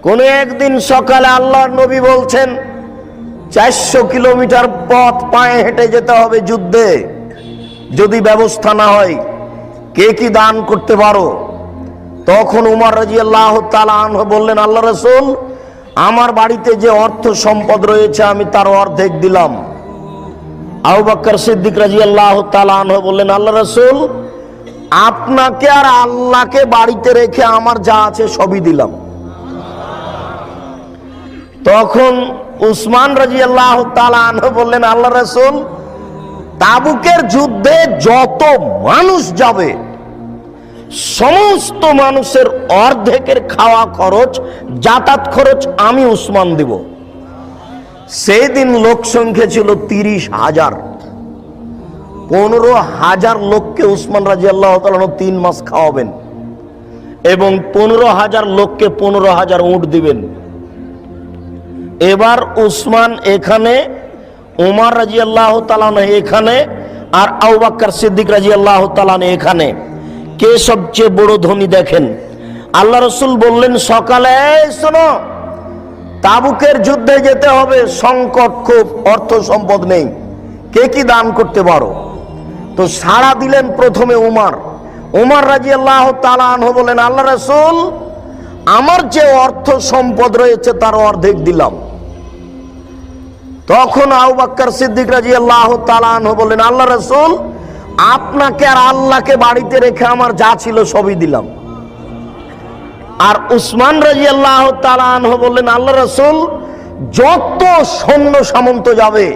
কোন একদিন সকালে আল্লাহর নবী বলছেন 400 কিলোমিটার পথ পায়ে হেঁটে যেতে হবে যুদ্ধে, যদি ব্যবস্থা না হয় কে কি দান করতে পারো? তখন উমর রাদিয়াল্লাহু তাআলা আনহু বললেন, আল্লাহ রাসূল, আমার বাড়িতে যে অর্থ সম্পদ রয়েছে আমি তার অর্ধেক দিলাম। আবু বকর সিদ্দিক রাদিয়াল্লাহু তাআলা আনহু বললেন, আল্লাহ রাসূল, আপনাকে আর আল্লাহকে বাড়িতে রেখে আমার যা আছে সবই দিলাম। তখন উসমান রাদিয়াল্লাহু তাআলা আনহু বললেন, আল্লাহ রাসূল, তাবুকের যুদ্ধে যত মানুষ যাবে সমস্ত মানুষের অর্ধেকের খাওয়া খরচ, যাতায়াত খরচ আমি উসমান দিব। সেই দিন লোক সংখ্যা ছিল 30,000। 15,000 লোককে উসমান রাদিয়াল্লাহু তাআলা 3 মাস খাওয়াবেন এবং 15,000 লোককে 15,000 উট দিবেন। এবার উসমান এখানে, উমর রাদিয়াল্লাহু তাআলা এখানে, আর আবু বকর সিদ্দিক রাদিয়াল্লাহু তাআলা এখানে। কে সবচেয়ে বড় ধনী দেখেন। আল্লাহ রাসূল বললেন, সকালে শোনো, তাবুকের যুদ্ধে যেতে হবে, সংকট খুব, অর্থ সম্পদ নেই, কে কি দান করতে পারো? তো সাড়া দিলেন প্রথমে উমর রাদিয়াল্লাহু তাআলা আনহু বলেন, আল্লাহ রাসূল, আমার যে অর্থ সম্পদ রয়েছে তার অর্ধেক দিলাম। তখন আবু বকর সিদ্দিক রাদিয়াল্লাহু তাআলা আনহু বলেন, আল্লাহ রাসূল, আপনাকে আর আল্লাহকে বাড়িতে রেখে আমার যা ছিল সবই দিলাম। আর উসমান রাদিয়াল্লাহু তাআলা আনহু বললেন, আল্লাহ রাসূল, যত সৈন্য সামন্ত যাবে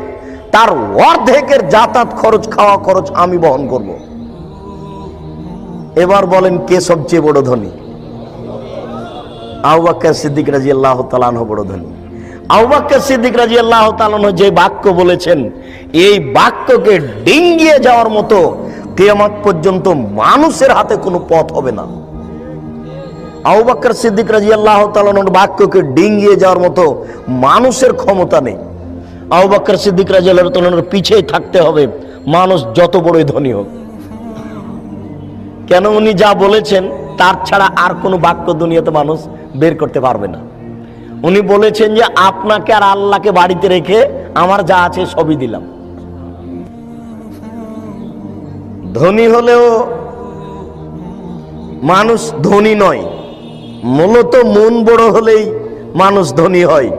তার অর্ধেকের যাতায়াত খরচ, খাওয়া খরচ আমি বহন করব। এবার বলেন কে সবচেয়ে বড় ধনী? আবু বকর সিদ্দিক রাদিয়াল্লাহু তাআলা আনহু বড় ধনী। আবু বকর সিদ্দিক রাদিয়াল্লাহু তাআলা আনহু যে বাক্য বলেছেন, এই বাক্যকে ডিঙ্গিয়ে যাওয়ার মতো কিয়ামত পর্যন্ত মানুষের হাতে কোনো পথ হবে না। আবু বকর সিদ্দিক রাদিয়াল্লাহু তাআলা আনহুর বাক্যকে ডিঙ্গিয়ে যাওয়ার মতো মানুষের ক্ষমতা নেই। আবু বকর সিদ্দিক রাদিয়াল্লাহু তাআলা আনহুর পিছেই থাকতে হবে, মানুষ যত বড়ই ধনী হোক। কেন? উনি যা বলেছেন তার ছাড়া আর কোনো বাক্য দুনিয়াতে মানুষ বের করতে পারবে না। উনি বলেছেন যে আপনাকে আর আল্লাহকে বাড়িতে রেখে আমার যা আছে সবই দিলাম। ধনী হলেও মানুষ ধনী নয়, মূলত মন বড় হলেই মানুষ ধনী হয়।